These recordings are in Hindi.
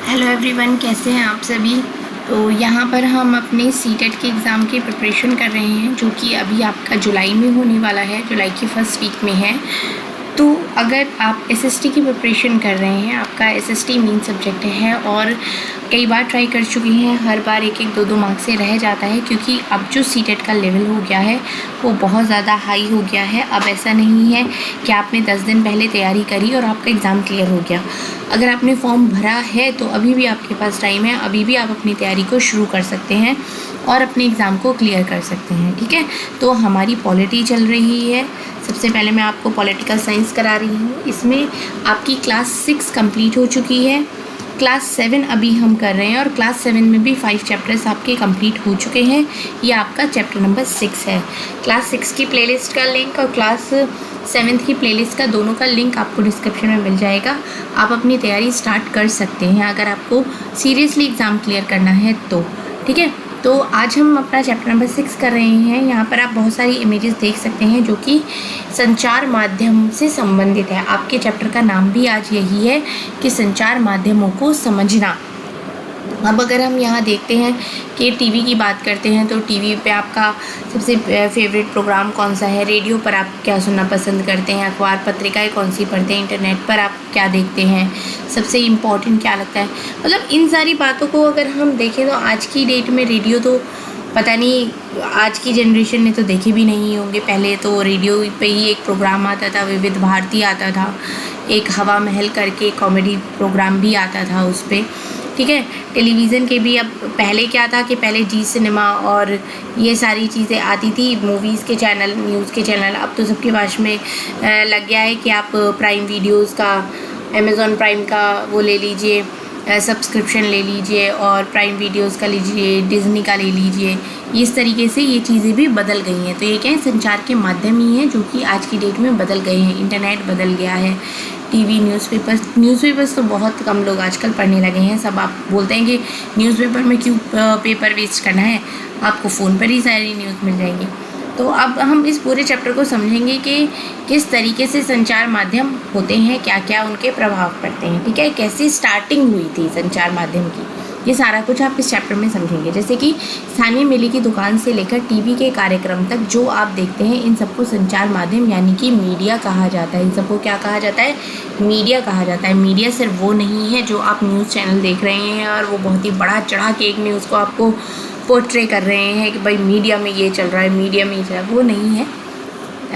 हेलो एवरीवन, कैसे हैं आप सभी। तो यहाँ पर हम अपने सीटेट के एग्ज़ाम की प्रिपरेशन कर रहे हैं, जो कि अभी आपका जुलाई में होने वाला है, जुलाई की फर्स्ट वीक में है। तो अगर आप एसएसटी की प्रिपरेशन कर रहे हैं, आपका एसएसटी मेन सब्जेक्ट है और कई बार ट्राई कर चुके हैं, हर बार एक एक दो मार्क्स से रह जाता है, क्योंकि अब जो सीटेट का लेवल हो गया है वो बहुत ज़्यादा हाई हो गया है। अब ऐसा नहीं है कि आपने 10 दिन पहले तैयारी करी और आपका एग्ज़ाम क्लियर हो गया। अगर आपने फॉर्म भरा है तो अभी भी आपके पास टाइम है, अभी भी आप अपनी तैयारी को शुरू कर सकते हैं और अपने एग्ज़ाम को क्लियर कर सकते हैं। ठीक है, तो हमारी पॉलिटी चल रही है। सबसे पहले मैं आपको पॉलिटिकल साइंस करा रही हूँ। इसमें आपकी क्लास 6 कंप्लीट हो चुकी है, क्लास 7 अभी हम कर रहे हैं और क्लास 7 में भी 5 चैप्टर्स आपके कंप्लीट हो चुके हैं। ये आपका चैप्टर नंबर 6 है। क्लास 6 की प्लेलिस्ट का लिंक और क्लास 7 की प्लेलिस्ट का दोनों का लिंक आपको डिस्क्रिप्शन में मिल जाएगा। आप अपनी तैयारी स्टार्ट कर सकते हैं अगर आपको सीरियसली एग्ज़ाम क्लियर करना है तो। ठीक है, तो आज हम अपना चैप्टर नंबर 6 कर रहे हैं। यहाँ पर आप बहुत सारी इमेजेस देख सकते हैं जो कि संचार माध्यम से संबंधित है। आपके चैप्टर का नाम भी आज यही है कि संचार माध्यमों को समझना। अब अगर हम यहाँ देखते हैं कि टीवी की बात करते हैं, तो टीवी पे आपका सबसे फेवरेट प्रोग्राम कौन सा है, रेडियो पर आप क्या सुनना पसंद करते हैं, अखबार पत्रिकाएं कौन सी पढ़ते हैं, इंटरनेट पर आप क्या देखते हैं, सबसे इम्पॉर्टेंट क्या लगता है। मतलब इन सारी बातों को अगर हम देखें तो आज की डेट में रेडियो तो पता नहीं आज की जनरेशन ने तो देखे भी नहीं होंगे। पहले तो रेडियो पे ही एक प्रोग्राम आता था, विविध भारती आता था, एक हवा महल करके कॉमेडी प्रोग्राम भी आता था उस पर। ठीक है, टेलीविज़न के भी अब पहले क्या था कि पहले जी सिनेमा और ये सारी चीज़ें आती थी, मूवीज़ के चैनल, न्यूज़ के चैनल। अब तो सबके पास में लग गया है कि आप प्राइम वीडियोज़ का, अमेज़ॉन प्राइम का वो ले लीजिए, सब्सक्रिप्शन ले लीजिए और प्राइम वीडियोज़ का लीजिए, डिज़नी का ले लीजिए। इस तरीके से ये चीज़ें भी बदल गई हैं। तो ये क्या है, संचार के माध्यम ही हैं जो कि आज की डेट में बदल गए हैं। इंटरनेट बदल गया है, टीवी, न्यूज़पेपर्स तो बहुत कम लोग आजकल पढ़ने लगे हैं। सब आप बोलते हैं कि न्यूज़पेपर में क्यों पेपर वेस्ट करना है, आपको फ़ोन पर ही सारी न्यूज़ मिल जाएंगी। तो अब हम इस पूरे चैप्टर को समझेंगे कि किस तरीके से संचार माध्यम होते हैं, क्या क्या उनके प्रभाव पड़ते हैं। ठीक है, कैसी स्टार्टिंग हुई थी संचार माध्यम की, ये सारा कुछ आप इस चैप्टर में समझेंगे। जैसे कि स्थानीय मेले की दुकान से लेकर टीवी के कार्यक्रम तक जो आप देखते हैं, इन सबको संचार माध्यम यानी कि मीडिया कहा जाता है। इन सबको क्या कहा जाता है, मीडिया कहा जाता है। मीडिया सिर्फ वो नहीं है जो आप न्यूज़ चैनल देख रहे हैं और वो बहुत ही बड़ा चढ़ा के एक न्यूज़ को आपको पोर्ट्रे कर रहे हैं कि भाई मीडिया में ये चल रहा है, मीडिया में ये चल रहा है, वो नहीं है।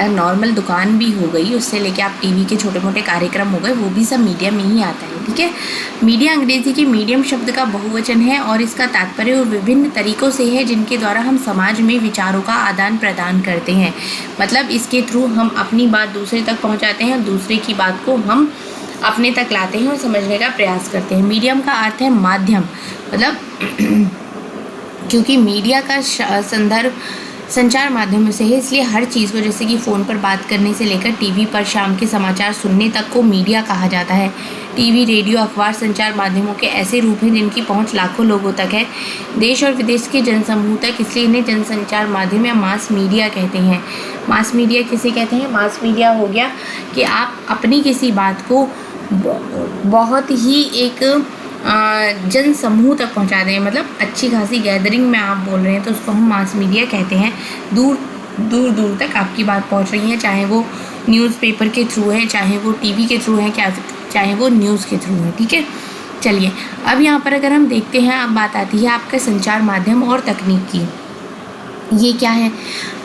नॉर्मल दुकान भी हो गई, उससे लेके आप टीवी के छोटे मोटे कार्यक्रम हो गए, वो भी सब मीडिया में ही आता है। ठीक है, मीडिया अंग्रेजी के मीडियम शब्द का बहुवचन है और इसका तात्पर्य विभिन्न तरीकों से है जिनके द्वारा हम समाज में विचारों का आदान प्रदान करते हैं। मतलब इसके थ्रू हम अपनी बात दूसरे तक पहुंचाते हैं और दूसरे की बात को हम अपने तक लाते हैं और समझने का प्रयास करते हैं। मीडियम का अर्थ है माध्यम, मतलब क्योंकि मीडिया का संदर्भ संचार माध्यमों से है, इसलिए हर चीज़ को, जैसे कि फ़ोन पर बात करने से लेकर टीवी पर शाम के समाचार सुनने तक को मीडिया कहा जाता है। टीवी, रेडियो, अखबार संचार माध्यमों के ऐसे रूप हैं जिनकी पहुंच लाखों लोगों तक है, देश और विदेश के जनसमूह तक, इसलिए इन्हें जनसंचार माध्यम या मास मीडिया कहते हैं। मास मीडिया किसे कहते हैं, मास मीडिया हो गया कि आप अपनी किसी बात को बहुत ही एक जन समूह तक पहुंचा दें, मतलब अच्छी खासी गैदरिंग में आप बोल रहे हैं तो उसको हम मास मीडिया कहते हैं। दूर दूर दूर तक आपकी बात पहुंच रही है, चाहे वो न्यूज़पेपर के थ्रू है, चाहे वो टीवी के थ्रू है, चाहे वो न्यूज़ के थ्रू है। ठीक है, चलिए अब यहाँ पर अगर हम देखते हैं, अब बात आती है आपके संचार माध्यम और तकनीक की। ये क्या है,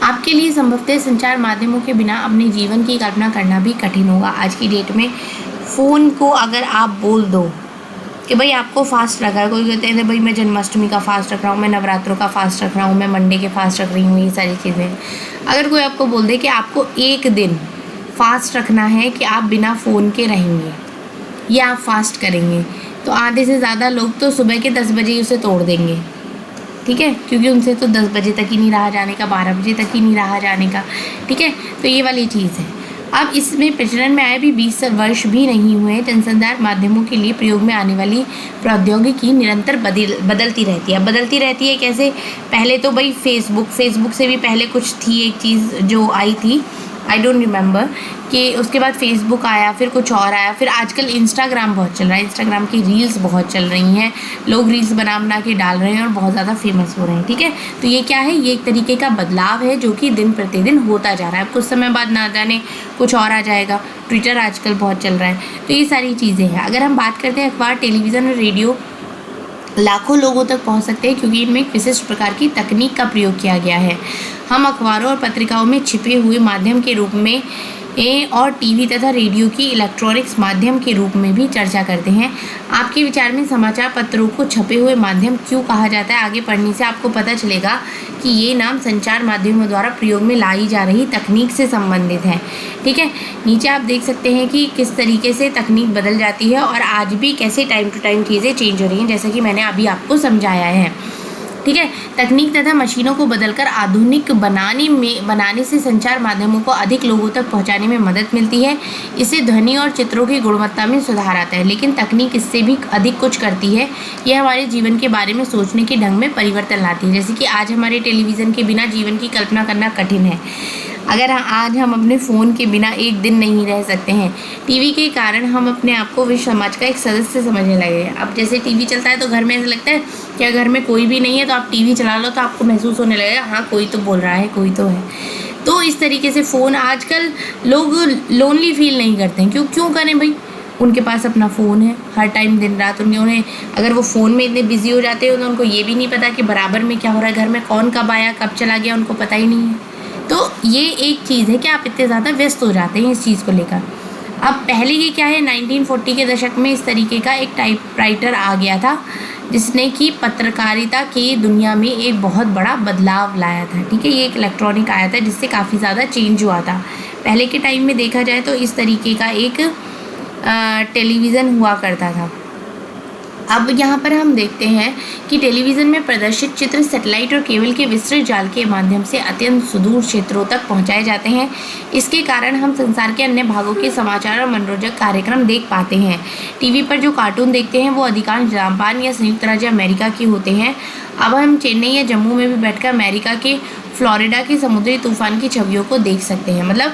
आपके लिए संभवतः संचार माध्यमों के बिना अपने जीवन की कल्पना करना भी कठिन होगा। आज की डेट में फ़ोन को अगर आप बोल दो कि भाई आपको फास्ट रखा है, कोई कहते हैं भाई मैं जन्माष्टमी का फास्ट रख रहा हूँ, मैं नवरात्रों का फास्ट रख रहा हूँ, मैं मंडे के फास्ट रख रही हूँ, ये सारी चीज़ें। अगर कोई आपको बोल दे कि आपको एक दिन फास्ट रखना है कि आप बिना फ़ोन के रहेंगे या आप फास्ट करेंगे, तो आधे से ज़्यादा लोग तो सुबह के 10 बजे ही उसे तोड़ देंगे। ठीक है, क्योंकि उनसे तो 10 बजे तक ही नहीं रहा जाने का, 12 बजे तक ही नहीं रहा जाने का। ठीक है, तो ये वाली चीज़ है। अब इसमें प्रचलन में आए भी 20 वर्ष भी नहीं हुए। जनसंचार माध्यमों के लिए प्रयोग में आने वाली प्रौद्योगिकी निरंतर बदलती रहती है। बदलती रहती है कैसे, पहले तो भाई फेसबुक से भी पहले कुछ थी एक चीज़ जो आई थी, आई डोंट रिमेंबर, कि उसके बाद फेसबुक आया, फिर कुछ और आया, फिर आजकल इंस्टाग्राम बहुत चल रहा है। इंस्टाग्राम की रील्स बहुत चल रही हैं, लोग रील्स बना के डाल रहे हैं और बहुत ज़्यादा फेमस हो रहे हैं। ठीक है, तो ये क्या है, ये एक तरीके का बदलाव है जो कि दिन प्रतिदिन होता जा रहा है। अब कुछ समय बाद ना जाने कुछ और आ जाएगा। ट्विटर आजकल बहुत चल रहा है। तो ये सारी चीज़ें हैं। अगर हम बात करते हैं अखबार, टेलीविज़न और रेडियो लाखों लोगों तक पहुंच सकते हैं, क्योंकि इनमें एक विशिष्ट प्रकार की तकनीक का प्रयोग किया गया है। हम अखबारों और पत्रिकाओं में छिपे हुए माध्यम के रूप में और टीवी तथा रेडियो की इलेक्ट्रॉनिक्स माध्यम के रूप में भी चर्चा करते हैं। आपके विचार में समाचार पत्रों को छपे हुए माध्यम क्यों कहा जाता है? आगे पढ़ने से आपको पता चलेगा कि ये नाम संचार माध्यमों द्वारा प्रयोग में लाई जा रही तकनीक से संबंधित है। ठीक है, नीचे आप देख सकते हैं कि किस तरीके से तकनीक बदल जाती है और आज भी कैसे टाइम टू टाइम चीज़ें चेंज हो रही हैं, जैसा कि मैंने अभी आपको समझाया है। ठीक है, तकनीक तथा मशीनों को बदलकर आधुनिक बनाने से संचार माध्यमों को अधिक लोगों तक पहुंचाने में मदद मिलती है। इससे ध्वनि और चित्रों की गुणवत्ता में सुधार आता है। लेकिन तकनीक इससे भी अधिक कुछ करती है। यह हमारे जीवन के बारे में सोचने के ढंग में परिवर्तन लाती है। जैसे कि आज हमारे टेलीविज़न के बिना जीवन की कल्पना करना कठिन है। अगर आज हम अपने फ़ोन के बिना एक दिन नहीं रह सकते हैं। टीवी के कारण हम अपने आप को विश्व समाज का एक सदस्य समझने लगे हैं। अब जैसे टीवी चलता है तो घर में ऐसा लगता है कि अगर घर में कोई भी नहीं है तो आप टीवी चला लो तो आपको महसूस होने लगेगा, हाँ कोई तो बोल रहा है, कोई तो है। तो इस तरीके से फ़ोन, आजकल लोग लोनली फील नहीं करते हैं। क्यों करें भाई, उनके पास अपना फ़ोन है, हर टाइम दिन रात उन्हें अगर वो फ़ोन में इतने बिजी हो जाते हो तो उनको ये भी नहीं पता कि बराबर में क्या हो रहा है, घर में कौन कब आया कब चला गया, उनको पता ही नहीं है। तो ये एक चीज़ है कि आप इतने ज़्यादा व्यस्त हो जाते हैं इस चीज़ को लेकर। अब पहले ये क्या है, 1940 के दशक में इस तरीके का एक टाइपराइटर आ गया था, जिसने कि पत्रकारिता की दुनिया में एक बहुत बड़ा बदलाव लाया था। ठीक है, ये एक इलेक्ट्रॉनिक आया था जिससे काफ़ी ज़्यादा चेंज हुआ था। पहले के टाइम में देखा जाए तो इस तरीके का एक टेलीविज़न हुआ करता था। अब यहाँ पर हम देखते हैं कि टेलीविज़न में प्रदर्शित चित्र सैटेलाइट और केबल के विस्तृत जाल के माध्यम से अत्यंत सुदूर क्षेत्रों तक पहुँचाए जाते हैं। इसके कारण हम संसार के अन्य भागों के समाचार और मनोरंजक कार्यक्रम देख पाते हैं। टीवी पर जो कार्टून देखते हैं वो अधिकांश जापान या संयुक्त राज्य अमेरिका के होते हैं। अब हम चेन्नई या जम्मू में भी बैठकर अमेरिका के फ्लोरिडा के समुद्री तूफान की छवियों को देख सकते हैं। मतलब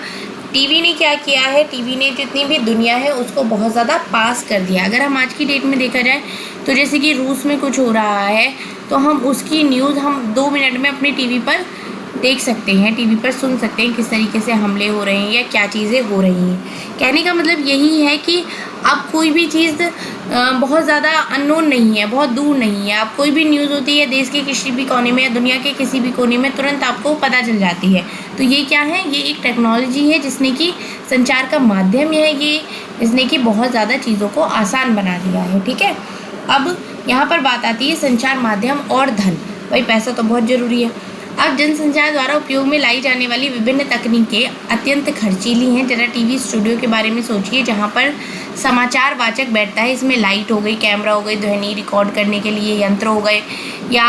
टीवी ने क्या किया है, टीवी ने जितनी भी दुनिया है उसको बहुत ज़्यादा पास कर दिया। अगर हम आज की डेट में देखा जाए तो जैसे कि रूस में कुछ हो रहा है तो हम उसकी न्यूज़ हम 2 मिनट में अपने टीवी पर देख सकते हैं, टीवी पर सुन सकते हैं किस तरीके से हमले हो रहे हैं या क्या चीज़ें हो रही हैं। कहने का मतलब यही है कि अब कोई भी चीज़ बहुत ज़्यादा अननोन नहीं है, बहुत दूर नहीं है। अब कोई भी न्यूज़ होती है देश के किसी भी कोने में या दुनिया के किसी भी कोने में, तुरंत आपको पता चल जाती है। तो ये क्या है, ये एक टेक्नोलॉजी है जिसने कि संचार का माध्यम है, ये इसने कि बहुत ज़्यादा चीज़ों को आसान बना दिया है। ठीक है, अब यहाँ पर बात आती है संचार माध्यम और धन। भाई पैसा तो बहुत ज़रूरी है। अब जनसंचार द्वारा उपयोग में लाई जाने वाली विभिन्न तकनीकें अत्यंत खर्चीली हैं। जरा टीवी स्टूडियो के बारे में सोचिए, जहाँ पर समाचार वाचक बैठता है। इसमें लाइट हो गई, कैमरा हो गई, ध्वनि रिकॉर्ड करने के लिए यंत्र हो गए या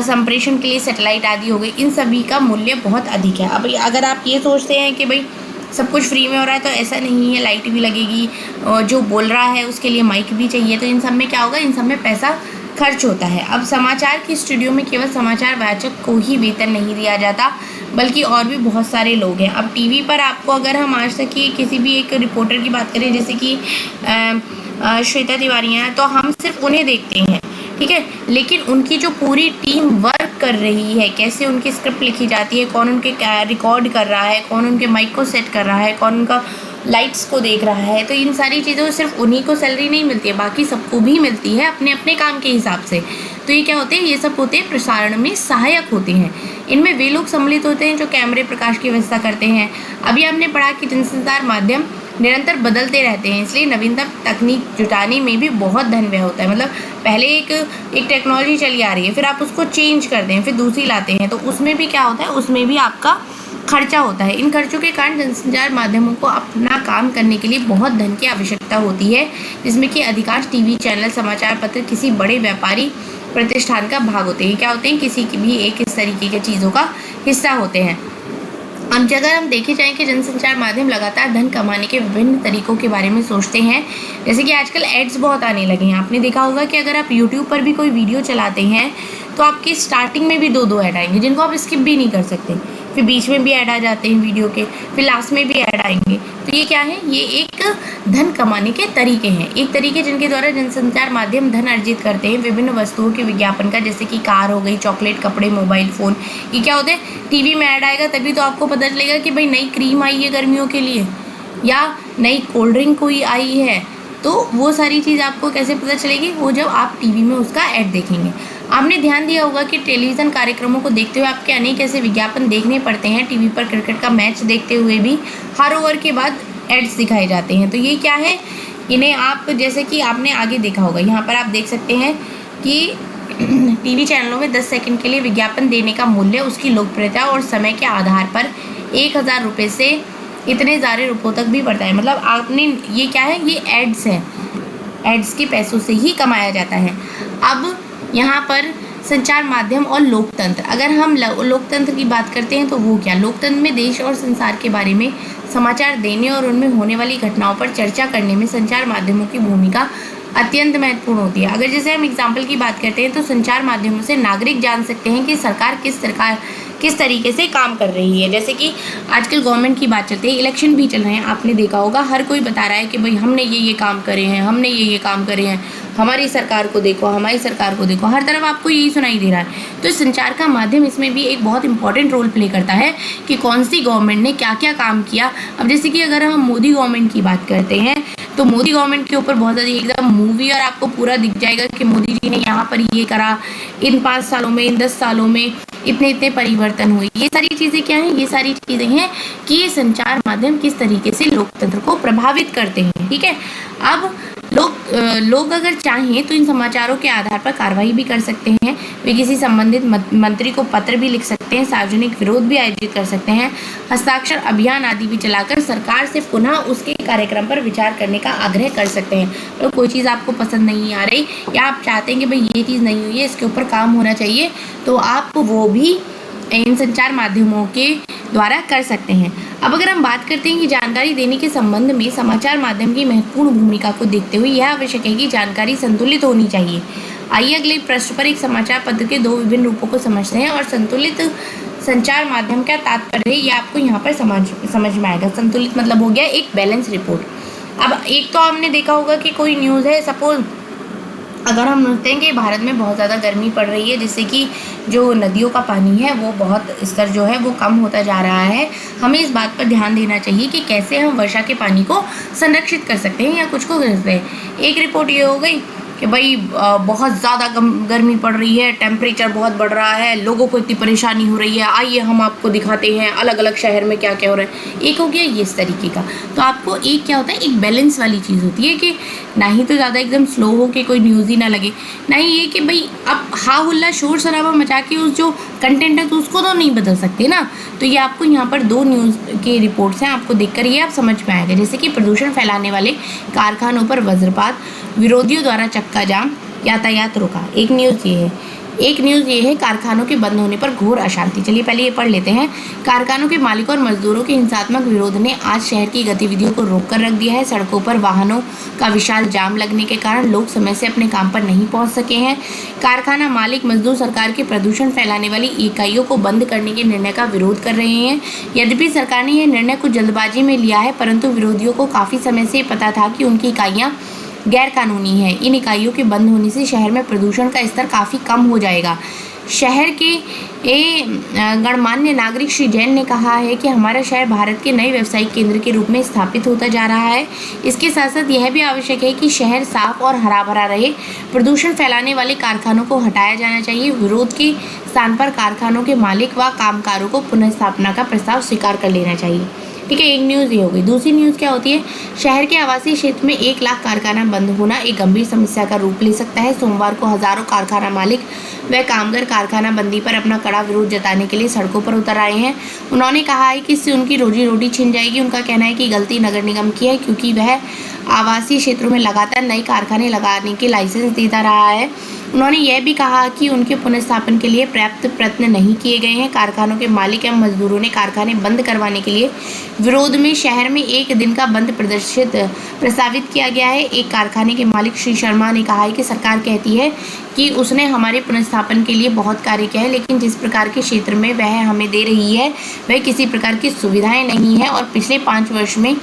संप्रेषण के लिए सैटेलाइट आदि हो गई। इन सभी का मूल्य बहुत अधिक है। अब अगर आप ये सोचते हैं कि भाई सब कुछ फ्री में हो रहा है, तो ऐसा नहीं है। लाइट भी लगेगी, जो बोल रहा है उसके लिए माइक भी चाहिए, तो इन सब में क्या होगा, इन सब में पैसा खर्च होता है। अब समाचार की स्टूडियो में केवल समाचार वाचक को ही वेतन नहीं दिया जाता, बल्कि और भी बहुत सारे लोग हैं। अब टीवी पर आपको, अगर हम आज तक की किसी भी एक रिपोर्टर की बात करें, जैसे कि श्वेता तिवारी हैं, तो हम सिर्फ उन्हें देखते हैं। ठीक है, लेकिन उनकी जो पूरी टीम वर्क कर रही है, कैसे उनकी स्क्रिप्ट लिखी जाती है, कौन उनके रिकॉर्ड कर रहा है, कौन उनके माइक को सेट कर रहा है, कौन उनका लाइट्स को देख रहा है, तो इन सारी चीज़ों सिर्फ उन्हीं को सैलरी नहीं मिलती है, बाकी सबको भी मिलती है अपने अपने काम के हिसाब से। तो ये क्या होते हैं, ये सब होते हैं प्रसारण में सहायक होते हैं। इनमें वे लोग सम्मिलित होते हैं जो कैमरे प्रकाश की व्यवस्था करते हैं। अभी हमने पढ़ा कि जनसंचार माध्यम निरंतर बदलते रहते हैं, इसलिए नवीनतम तकनीक जुटाने में भी बहुत धन व्यय होता है। मतलब पहले एक टेक्नोलॉजी चली आ रही है, फिर आप उसको चेंज करते हैं, फिर दूसरी लाते हैं, तो उसमें भी क्या होता है, उसमें भी आपका खर्चा होता है। इन खर्चों के कारण जनसंचार माध्यमों को अपना काम करने के लिए बहुत धन की आवश्यकता होती है, जिसमें कि अधिकांश टीवी चैनल, समाचार पत्र किसी बड़े व्यापारी प्रतिष्ठान का भाग होते हैं। क्या होते हैं, किसी की भी एक इस तरीके की चीज़ों का हिस्सा होते हैं। अब अगर हम देखे जाएँ कि जनसंचार माध्यम लगातार धन कमाने के विभिन्न तरीकों के बारे में सोचते हैं, जैसे कि आजकल एड्स बहुत आने लगे हैं। आपने देखा होगा कि अगर आप यूट्यूब पर भी कोई वीडियो चलाते हैं तो आपकी स्टार्टिंग में भी 2 ऐड आएंगे, जिनको आप स्किप भी नहीं कर सकते। फिर बीच में भी ऐड आ जाते हैं वीडियो के, फिर लास्ट में भी ऐड आएंगे। तो ये क्या है, ये एक धन कमाने के तरीके हैं, एक तरीके जिनके द्वारा जनसंचार माध्यम धन अर्जित करते हैं विभिन्न वस्तुओं के विज्ञापन का, जैसे कि कार हो गई, चॉकलेट, कपड़े, मोबाइल फ़ोन। ये क्या होते हैं, टीवी में ऐड आएगा तभी तो आपको पता चलेगा कि भाई नई क्रीम आई है गर्मियों के लिए, या नई कोल्ड ड्रिंक कोई आई है। तो वो सारी चीज़ आपको कैसे पता चलेगी, वो जब आप टीवी में उसका ऐड देखेंगे। आपने ध्यान दिया होगा कि टेलीविज़न कार्यक्रमों को देखते हुए आपके अनेक ऐसे विज्ञापन देखने पड़ते हैं। टीवी पर क्रिकेट का मैच देखते हुए भी हर ओवर के बाद एड्स दिखाए जाते हैं। तो ये क्या है, इन्हें आप जैसे कि आपने आगे देखा होगा, यहाँ पर आप देख सकते हैं कि टीवी चैनलों में 10 सेकंड के लिए विज्ञापन देने का मूल्य उसकी लोकप्रियता और समय के आधार पर 1000 रुपये से इतने ज़्यादा रुपयों तक भी बढ़ता है। मतलब आपने ये क्या है, ये एड्स है, एड्स के पैसों से ही कमाया जाता है। अब यहाँ पर संचार माध्यम और लोकतंत्र, अगर हम लोकतंत्र की बात करते हैं तो वो क्या, लोकतंत्र में देश और संसार के बारे में समाचार देने और उनमें होने वाली घटनाओं पर चर्चा करने में संचार माध्यमों की भूमिका अत्यंत महत्वपूर्ण होती है। अगर जैसे हम एग्जाम्पल की बात करते हैं तो संचार माध्यमों से नागरिक जान सकते हैं कि सरकार किस तरीके से काम कर रही है। जैसे कि आजकल गवर्नमेंट की बात चलती है, इलेक्शन भी चल रहे हैं, आपने देखा होगा हर कोई बता रहा है कि भाई हमने ये काम करे हैं, हमने ये काम करे हैं, हमारी सरकार को देखो, हमारी सरकार को देखो, हर तरफ आपको यही सुनाई दे रहा है। तो संचार का माध्यम इसमें भी एक बहुत इंपॉर्टेंट रोल प्ले करता है कि कौन सी गवर्नमेंट ने क्या क्या काम किया। अब जैसे कि अगर हम मोदी गवर्नमेंट की बात करते हैं तो मोदी गवर्नमेंट के ऊपर बहुत ज़्यादा एकदम मूवी और आपको पूरा दिख जाएगा कि मोदी जी ने यहाँ पर ये करा, इन 5 सालों में, इन 10 सालों में इतने परिवर्तन हुए। ये सारी चीज़ें क्या हैं, ये सारी चीज़ें हैं कि ये संचार माध्यम किस तरीके से लोकतंत्र को प्रभावित करते हैं। ठीक है, अब लोग अगर चाहें तो इन समाचारों के आधार पर कार्रवाई भी कर सकते हैं। वे किसी संबंधित मंत्री को पत्र भी लिख सकते हैं, सार्वजनिक विरोध भी आयोजित कर सकते हैं, हस्ताक्षर अभियान आदि भी चलाकर सरकार से पुनः उसके कार्यक्रम पर विचार करने का आग्रह कर सकते हैं। तो कोई चीज़ आपको पसंद नहीं आ रही या आप चाहते हैं कि भाई ये चीज़ नहीं हुई है, इसके ऊपर काम होना चाहिए, तो आप वो भी इन संचार माध्यमों के द्वारा कर सकते हैं। अब अगर हम बात करते हैं कि जानकारी देने के संबंध में समाचार माध्यम की महत्वपूर्ण भूमिका को देखते हुए यह आवश्यक है कि जानकारी संतुलित होनी चाहिए। आइए अगले पृष्ठ पर एक समाचार पत्र के 2 विभिन्न रूपों को समझते हैं और संतुलित संचार माध्यम का तात्पर्य है ये आपको यहाँ पर समझ में आएगा। संतुलित मतलब हो गया एक बैलेंस रिपोर्ट। अब एक तो आपने देखा होगा कि कोई न्यूज़ है, सपोज अगर हम देखते हैं कि भारत में बहुत ज़्यादा गर्मी पड़ रही है, जिससे कि जो नदियों का पानी है वो बहुत स्तर जो है वो कम होता जा रहा है, हमें इस बात पर ध्यान देना चाहिए कि कैसे हम वर्षा के पानी को संरक्षित कर सकते हैं या कुछ को कर सकते हैं। एक रिपोर्ट ये हो गई कि भाई बहुत ज़्यादा गर्मी पड़ रही है, टेम्परेचर बहुत बढ़ रहा है, लोगों को इतनी परेशानी हो रही है, आइए हम आपको दिखाते हैं अलग अलग शहर में क्या क्या हो रहा है। एक हो गया ये इस तरीके का। तो आपको एक क्या होता है, एक बैलेंस वाली चीज़ होती है कि ना ही तो ज़्यादा एकदम स्लो हो कि कोई न्यूज़ ही ना लगे, ना ही ये कि भाई अब हा हुल्ला शोर शराबा मचा के उस जो कंटेंट है तो उसको तो नहीं बदल सकते ना। तो ये आपको यहाँ पर 2 न्यूज़ के रिपोर्ट्स हैं, आपको देखकर ये आप समझ में आएगा। जैसे कि प्रदूषण फैलाने वाले कारखानों पर वज्रपात, विरोधियों द्वारा चक्का जाम, यातायात रोका। एक न्यूज़ ये है कारखानों के बंद होने पर घोर अशांति। चलिए पहले ये पढ़ लेते हैं। कारखानों के मालिकों और मजदूरों के हिंसात्मक विरोध ने आज शहर की गतिविधियों को रोक कर रख दिया है। सड़कों पर वाहनों का विशाल जाम लगने के कारण लोग समय से अपने काम पर नहीं पहुंच सके हैं। कारखाना मालिक मजदूर सरकार के प्रदूषण फैलाने वाली इकाइयों को बंद करने के निर्णय का विरोध कर रहे हैं। यद्यपि सरकार ने यह निर्णय कुछ जल्दबाजी में लिया है, परंतु विरोधियों को काफ़ी समय से पता था कि उनकी इकाइयाँ गैर कानूनी है। इन इकाइयों के बंद होने से शहर में प्रदूषण का स्तर काफ़ी कम हो जाएगा। शहर के गणमान्य नागरिक श्री जैन ने कहा है कि हमारा शहर भारत के नए व्यावसायिक केंद्र के रूप में स्थापित होता जा रहा है। इसके साथ साथ यह भी आवश्यक है कि शहर साफ और हरा भरा रहे। प्रदूषण फैलाने वाले कारखानों को हटाया जाना चाहिए। विरोध के स्थान पर कारखानों के मालिक व कामगारों को पुनर्स्थापना का प्रस्ताव स्वीकार कर लेना चाहिए। ठीक है, एक न्यूज़ ये हो गई। दूसरी न्यूज़ क्या होती है, शहर के आवासीय क्षेत्र में 1 लाख कारखाना बंद होना एक गंभीर समस्या का रूप ले सकता है। सोमवार को हजारों कारखाना मालिक व कामगार कारखाना बंदी पर अपना कड़ा विरोध जताने के लिए सड़कों पर उतर आए हैं। उन्होंने कहा है कि इससे उनकी रोजी रोटी छिन जाएगी। उनका कहना है कि गलती नगर निगम की है, क्योंकि वह आवासीय क्षेत्रों में लगातार नए कारखाने लगाने के लाइसेंस देता रहा है। उन्होंने यह भी कहा कि उनके पुनर्स्थापन के लिए पर्याप्त प्रयत्न नहीं किए गए हैं। कारखानों के मालिक एवं मजदूरों ने कारखाने बंद करवाने के लिए विरोध में शहर में 1 दिन का बंद प्रस्तावित किया गया है। एक कारखाने के मालिक श्री शर्मा ने कहा है कि सरकार कहती है कि उसने हमारे पुनर्स्थापन के लिए बहुत कार्य किया है, लेकिन जिस प्रकार के क्षेत्र में वह हमें दे रही है वह किसी प्रकार की सुविधाएं नहीं है और पिछले 5 वर्ष में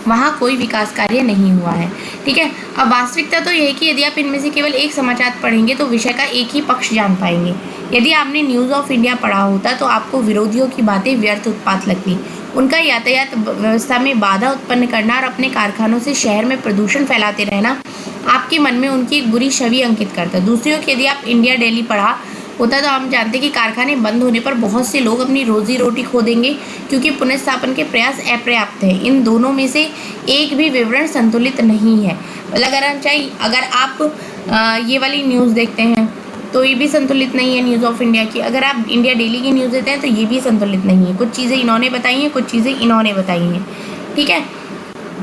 वहाँ कोई विकास कार्य नहीं हुआ है। ठीक है, अब वास्तविकता तो यह है कि यदि आप इनमें से केवल एक समाचार पढ़ेंगे तो विषय का एक ही पक्ष जान पाएंगे। यदि आपने न्यूज़ ऑफ इंडिया पढ़ा होता तो आपको विरोधियों की बातें व्यर्थ उत्पात लगती। उनका यातायात व्यवस्था में बाधा उत्पन्न करना और अपने कारखानों से शहर में प्रदूषण फैलाते रहना आपके मन में उनकी एक बुरी छवि अंकित करता। दूसरी ओर यदि आप इंडिया डेली पढ़ा होता तो हम जानते कि कारखाने बंद होने पर बहुत से लोग अपनी रोजी रोटी खो देंगे क्योंकि पुनर्स्थापन के प्रयास अपर्याप्त हैं। इन दोनों में से एक भी विवरण संतुलित नहीं है। अगर आप ये वाली न्यूज़ देखते हैं तो ये भी संतुलित नहीं है न्यूज़ ऑफ इंडिया की। अगर आप इंडिया डेली की न्यूज़ देते हैं तो ये भी संतुलित नहीं है। कुछ चीज़ें इन्होंने बताई हैं, कुछ चीज़ें इन्होंने बताई हैं। ठीक है,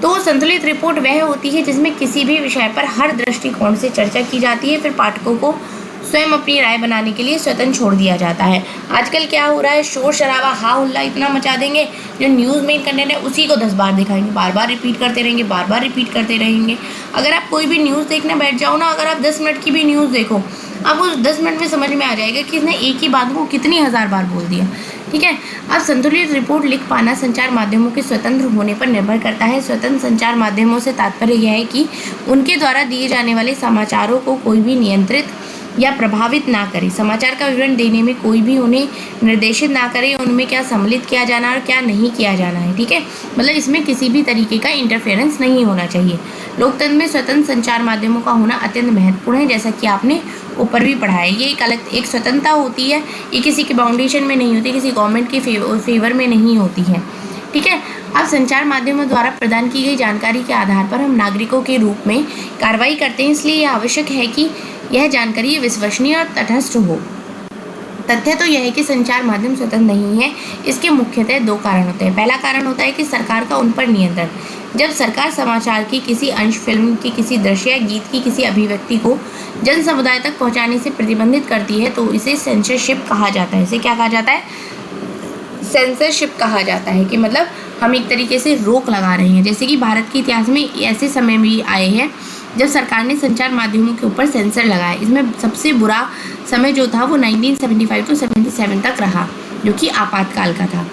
तो संतुलित रिपोर्ट वह होती है जिसमें किसी भी विषय पर हर दृष्टिकोण से चर्चा की जाती है, फिर पाठकों को स्वयं अपनी राय बनाने के लिए स्वतंत्र छोड़ दिया जाता है। आजकल क्या हो रहा है, शोर शराबा हा हुल्ला इतना मचा देंगे, जो न्यूज़ मेन कंटेंट है उसी को 10 बार दिखाएंगे, बार बार रिपीट करते रहेंगे। अगर आप कोई भी न्यूज़ देखने बैठ जाओ ना, अगर आप 10 मिनट की भी न्यूज़ देखो, आपको 10 मिनट में समझ में आ जाएगा कि इसने एक ही बात को कितनी 1000 बार बोल दिया। ठीक है, अब संतुलित रिपोर्ट लिख पाना संचार माध्यमों के स्वतंत्र होने पर निर्भर करता है। स्वतंत्र संचार माध्यमों से तात्पर्य यह है कि उनके द्वारा दिए जाने वाले समाचारों को कोई भी नियंत्रित या प्रभावित ना करे। समाचार का विवरण देने में कोई भी उन्हें निर्देशित ना करे, उनमें क्या सम्मिलित किया जाना और क्या नहीं किया जाना है। ठीक है, मतलब इसमें किसी भी तरीके का इंटरफेरेंस नहीं होना चाहिए। लोकतंत्र में स्वतंत्र संचार माध्यमों का होना अत्यंत महत्वपूर्ण है, जैसा कि आपने ऊपर भी पढ़ा है। ये एक स्वतंत्रता होती है, ये किसी के बाउंडेशन में नहीं होती, किसी गवर्नमेंट के फेवर में नहीं होती है। ठीक है, अब संचार माध्यमों द्वारा प्रदान की गई जानकारी के आधार पर हम नागरिकों के रूप में कार्रवाई करते हैं, इसलिए यह आवश्यक है कि यह जानकारी विश्वसनीय और तटस्थ हो। तथ्य तो यह है कि संचार माध्यम स्वतंत्र नहीं है। इसके मुख्यतः 2 कारण होते हैं। पहला कारण होता है कि सरकार का उन पर नियंत्रण। जब सरकार समाचार की किसी अंश, फिल्म की किसी दृश्य या गीत की किसी अभिव्यक्ति को जन समुदाय तक पहुंचाने से प्रतिबंधित करती है तो इसे सेंसरशिप कहा जाता है। इसे क्या कहा जाता है? सेंसरशिप कहा जाता है कि मतलब हम एक तरीके से रोक लगा रहे हैं। जैसे कि भारत के इतिहास में ऐसे समय भी आए हैं जब सरकार ने संचार माध्यमों के ऊपर सेंसर लगाया। इसमें सबसे बुरा समय जो था वो 1975 to 77 तक रहा, जो कि आपातकाल का था।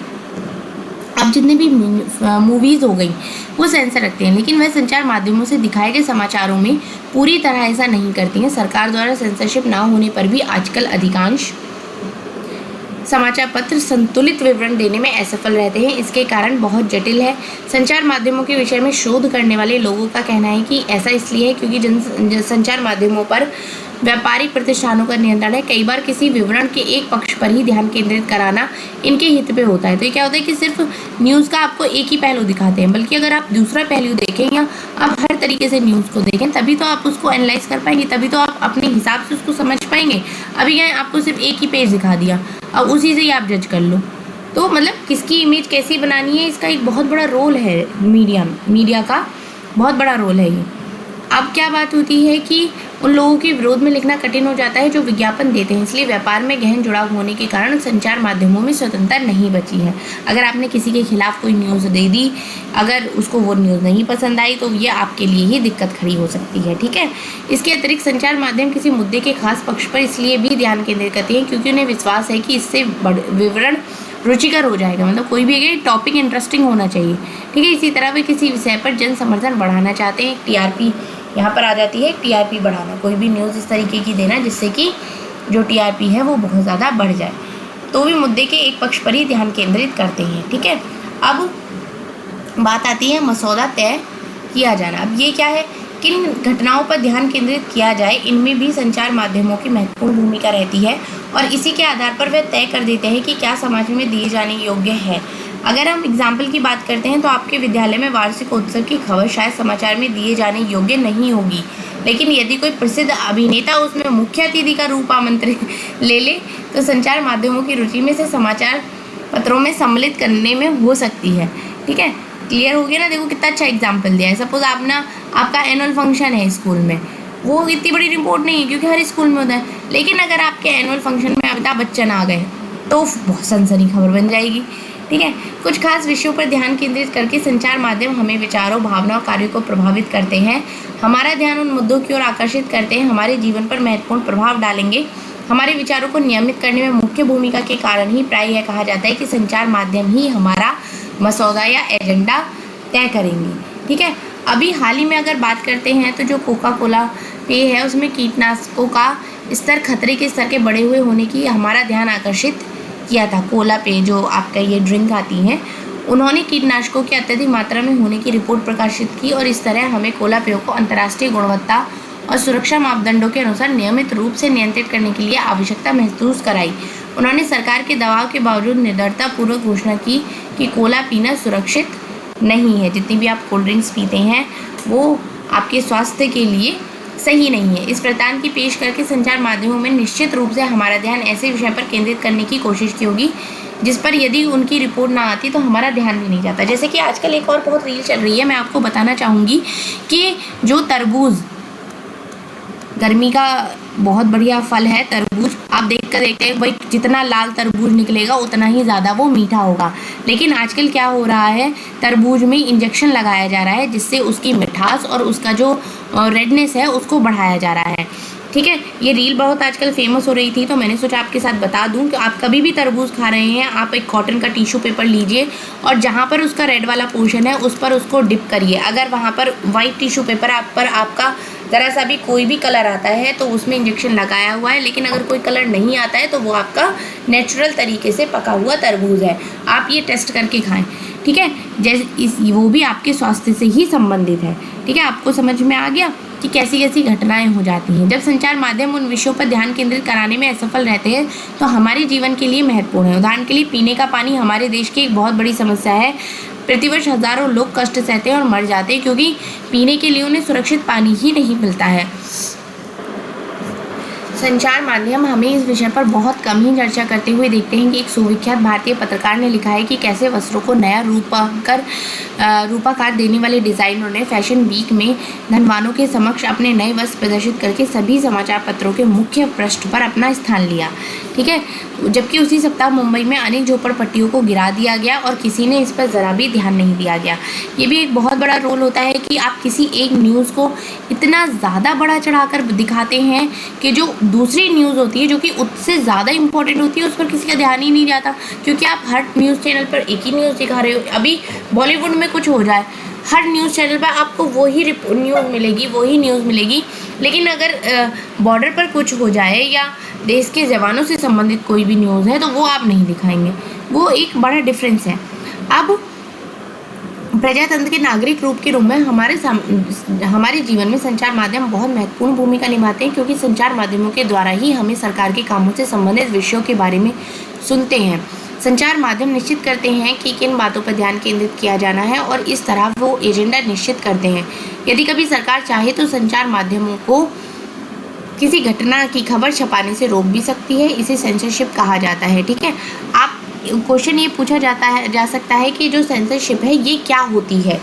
अब जितने भी मूवीज़ हो गई वो सेंसर रखते हैं, लेकिन वह संचार माध्यमों से दिखाए गए समाचारों में पूरी तरह ऐसा नहीं करती हैं। सरकार द्वारा सेंसरशिप ना होने पर भी आजकल अधिकांश समाचार पत्र संतुलित विवरण देने में असफल रहते हैं। इसके कारण बहुत जटिल है। संचार माध्यमों के विषय में शोध करने वाले लोगों का कहना है कि ऐसा इसलिए है क्योंकि संचार माध्यमों पर व्यापारिक प्रतिष्ठानों का नियंत्रण है। कई बार किसी विवरण के एक पक्ष पर ही ध्यान केंद्रित कराना इनके हित पे होता है। तो ये क्या होता है कि सिर्फ न्यूज़ का आपको एक ही पहलू दिखाते हैं, बल्कि अगर आप दूसरा पहलू देखें या आप हर तरीके से न्यूज़ को देखें तभी तो आप उसको एनालाइज कर पाएंगे, तभी तो आप अपने हिसाब से उसको समझ पाएंगे। अभी क्या आपको सिर्फ एक ही पेज दिखा दिया, अब उसी से ही आप जज कर लो। तो मतलब किसकी इमेज कैसी बनानी है, इसका एक बहुत बड़ा रोल है। मीडिया का बहुत बड़ा रोल है ये। अब क्या बात होती है कि उन लोगों के विरोध में लिखना कठिन हो जाता है जो विज्ञापन देते हैं, इसलिए व्यापार में गहन जुड़ाव होने के कारण संचार माध्यमों में स्वतंत्रता नहीं बची है। अगर आपने किसी के खिलाफ कोई न्यूज़ दे दी, अगर उसको वो न्यूज़ नहीं पसंद आई तो ये आपके लिए ही दिक्कत खड़ी हो सकती है। ठीक है, इसके अतिरिक्त संचार माध्यम किसी मुद्दे के खास पक्ष पर इसलिए भी ध्यान केंद्रित करती हैं क्योंकि उन्हें विश्वास है कि इससे विवरण रुचिकर हो जाएगा। मतलब कोई भी टॉपिक इंटरेस्टिंग होना चाहिए। ठीक है, इसी तरह वे किसी विषय पर जन समर्थन बढ़ाना चाहते हैं। टीआरपी यहाँ पर आ जाती है, टीआरपी बढ़ाना। कोई भी न्यूज़ इस तरीके की देना जिससे कि जो टीआरपी है वो बहुत ज़्यादा बढ़ जाए, तो भी मुद्दे के एक पक्ष पर ही ध्यान केंद्रित करते हैं। ठीक है, अब बात आती है मसौदा तय किया जाना। अब ये क्या है, किन घटनाओं पर ध्यान केंद्रित किया जाए, इनमें भी संचार माध्यमों की महत्वपूर्ण भूमिका रहती है और इसी के आधार पर वे तय कर देते हैं कि क्या समाज में दिए जाने योग्य है। अगर हम एग्जाम्पल की बात करते हैं तो आपके विद्यालय में वार्षिक उत्सव की खबर शायद समाचार में दिए जाने योग्य नहीं होगी, लेकिन यदि कोई प्रसिद्ध अभिनेता उसमें मुख्य अतिथि का रूप आमंत्रित ले तो संचार माध्यमों की रुचि में से समाचार पत्रों में सम्मिलित करने में हो सकती है। ठीक है, क्लियर हो गया ना। देखो कितना अच्छा एग्जाम्पल दिया है। सपोज आप ना आपका एनुअल फंक्शन है स्कूल में, वो इतनी बड़ी रिपोर्ट नहीं है क्योंकि हर स्कूल में होता है। लेकिन अगर आपके एनुअल फंक्शन में अमिताभ बच्चन आ गए तो बहुत सनसनी खबर बन जाएगी। ठीक है, कुछ खास विषयों पर ध्यान केंद्रित करके संचार माध्यम हमें विचारों, भावनाओं, कार्यों को प्रभावित करते हैं। हमारा ध्यान उन मुद्दों की ओर आकर्षित करते हैं, हमारे जीवन पर महत्वपूर्ण प्रभाव डालेंगे। हमारे विचारों को नियमित करने में मुख्य भूमिका के कारण ही प्राय यह कहा जाता है कि संचार माध्यम ही हमारा मसौदा या एजेंडा तय करेंगे। ठीक है, अभी हाल ही में अगर बात करते हैं तो जो कोका कोला पेय है उसमें कीटनाशकों का स्तर खतरे के स्तर के बढ़े हुए होने की हमारा ध्यान आकर्षित किया था। कोला पेय जो आपका ये ड्रिंक आती हैं, उन्होंने कीटनाशकों की अत्यधिक मात्रा में होने की रिपोर्ट प्रकाशित की और इस तरह हमें कोला पेयों को अंतर्राष्ट्रीय गुणवत्ता और सुरक्षा मापदंडों के अनुसार नियमित रूप से नियंत्रित करने के लिए आवश्यकता महसूस कराई। उन्होंने सरकार के दबाव के बावजूद निडरतापूर्वक घोषणा की कि कोला पीना सुरक्षित नहीं है। जितनी भी आप कोल्ड ड्रिंक्स पीते हैं वो आपके स्वास्थ्य के लिए सही नहीं है। इस वृत्तांत की पेश करके संचार माध्यमों में निश्चित रूप से हमारा ध्यान ऐसे विषय पर केंद्रित करने की कोशिश की होगी जिस पर यदि उनकी रिपोर्ट ना आती तो हमारा ध्यान भी नहीं जाता। जैसे कि आजकल एक और बहुत रील चल रही है, मैं आपको बताना चाहूँगी कि जो तरबूज, गर्मी का बहुत बढ़िया फल है तरबूज, आप देखते हैं भाई जितना लाल तरबूज निकलेगा उतना ही ज़्यादा वो मीठा होगा। लेकिन आजकल क्या हो रहा है, तरबूज में इंजेक्शन लगाया जा रहा है जिससे उसकी मिठास और उसका जो रेडनेस है उसको बढ़ाया जा रहा है। ठीक है, ये रील बहुत आजकल फेमस हो रही थी तो मैंने सोचा आपके साथ बता दूं कि आप कभी भी तरबूज खा रहे हैं, आप एक कॉटन का टिश्यू पेपर लीजिए और जहाँ पर उसका रेड वाला पोर्शन है उस पर उसको डिप करिए। अगर वहाँ पर वाइट टिश्यू पेपर पर आपका ज़रा सा भी कोई भी कलर आता है तो उसमें इंजेक्शन लगाया हुआ है, लेकिन अगर कोई कलर नहीं आता है तो वो आपका नेचुरल तरीके से पका हुआ तरबूज है। आप ये टेस्ट करके खाएं। ठीक है, जैसे वो भी आपके स्वास्थ्य से ही संबंधित है। ठीक है, आपको समझ में आ गया कि कैसी कैसी घटनाएं हो जाती हैं। जब संचार माध्यम उन विषयों पर ध्यान केंद्रित कराने में असफल रहते हैं तो हमारे जीवन के लिए महत्वपूर्ण है। उदाहरण के लिए पीने का पानी हमारे देश की एक बहुत बड़ी समस्या है। प्रतिवर्ष हजारों लोग कष्ट सहते हैं और मर जाते हैं क्योंकि पीने के लिए उन्हें सुरक्षित पानी ही नहीं मिलता है। संचार माध्यम हमें इस विषय पर बहुत कम ही चर्चा करते हुए देखते हैं कि एक सुविख्यात भारतीय पत्रकार ने लिखा है कि कैसे वस्त्रों को नया रूपाकार देने वाले डिज़ाइनरों ने फैशन वीक में धनवानों के समक्ष अपने नए वस्त्र प्रदर्शित करके सभी समाचार पत्रों के मुख्य पृष्ठ पर अपना स्थान लिया। ठीक है, जबकि उसी सप्ताह मुंबई में अनेक झोपड़पट्टियों को गिरा दिया गया और किसी ने इस पर ज़रा भी ध्यान नहीं दिया गया। ये भी एक बहुत बड़ा रोल होता है कि आप किसी एक न्यूज़ को इतना ज़्यादा बड़ा चढ़ाकर दिखाते हैं कि जो दूसरी न्यूज़ होती है जो कि उससे ज़्यादा इंपॉर्टेंट होती है उस पर किसी का ध्यान ही नहीं जाता, क्योंकि आप हर न्यूज़ चैनल पर एक ही न्यूज़ दिखा रहे हो। अभी बॉलीवुड में कुछ हो जाए, हर न्यूज़ चैनल पर आपको वही न्यूज़ मिलेगी, लेकिन अगर बॉर्डर पर कुछ हो जाए या देश के जवानों से संबंधित कोई भी न्यूज़ है तो वो आप नहीं दिखाएंगे। वो एक बड़ा डिफरेंस है। अब प्रजातंत्र के नागरिक रूप के रूप में हमारे जीवन में संचार माध्यम बहुत महत्वपूर्ण भूमिका निभाते हैं, क्योंकि संचार माध्यमों के द्वारा ही हमें सरकार के कामों से संबंधित विषयों के बारे में सुनते हैं। संचार माध्यम निश्चित करते हैं कि किन बातों पर ध्यान केंद्रित किया जाना है और इस तरह वो एजेंडा निश्चित करते हैं। यदि कभी सरकार चाहे तो संचार माध्यमों को किसी घटना की खबर छपाने से रोक भी सकती है। इसे सेंसरशिप कहा जाता है। ठीक है, आप क्वेश्चन ये पूछा जा सकता है कि जो सेंसरशिप है ये क्या होती है,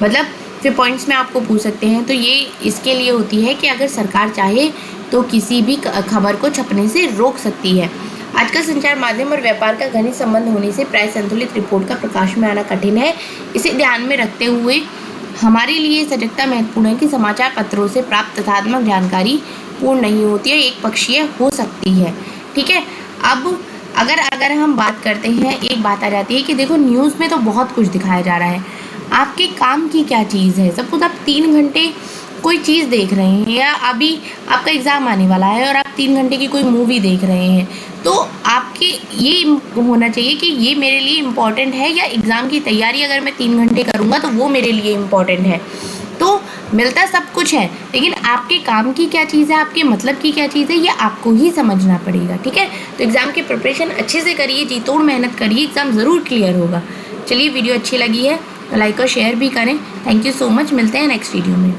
मतलब फिर पॉइंट्स में आपको पूछ सकते हैं। तो ये इसके लिए होती है कि अगर सरकार चाहे तो किसी भी खबर को छपने से रोक सकती है। आजकल संचार माध्यम और व्यापार का घनिष्ठ संबंध होने से प्राय संतुलित रिपोर्ट का प्रकाश में आना कठिन है। इसे ध्यान में रखते हुए हमारे लिए सजगता महत्वपूर्ण है कि समाचार पत्रों से प्राप्त तथ्यात्मक जानकारी पूर्ण नहीं होती है, एक पक्षीय हो सकती है। ठीक है, अब अगर हम बात करते हैं, एक बात आ जाती है कि देखो न्यूज़ में तो बहुत कुछ दिखाया जा रहा है, आपके काम की क्या चीज़ है। सपोज आप 3 घंटे कोई चीज़ देख रहे हैं या अभी आपका एग्ज़ाम आने वाला है और आप 3 घंटे की कोई मूवी देख रहे हैं, तो आपके ये होना चाहिए कि ये मेरे लिए इम्पॉर्टेंट है या एग्ज़ाम की तैयारी अगर मैं 3 घंटे करूँगा तो वो मेरे लिए इम्पॉर्टेंट है। तो मिलता सब कुछ है, लेकिन आपके काम की क्या चीज़ है, आपके मतलब की क्या चीज़ है, ये आपको ही समझना पड़ेगा। ठीक है, तो एग्ज़ाम की प्रिपरेशन अच्छे से करिए, जी तोड़ मेहनत करिए, एग्ज़ाम ज़रूर क्लियर होगा। चलिए, वीडियो अच्छी लगी है तो लाइक और शेयर भी करें। थैंक यू सो मच, मिलते हैं नेक्स्ट वीडियो में।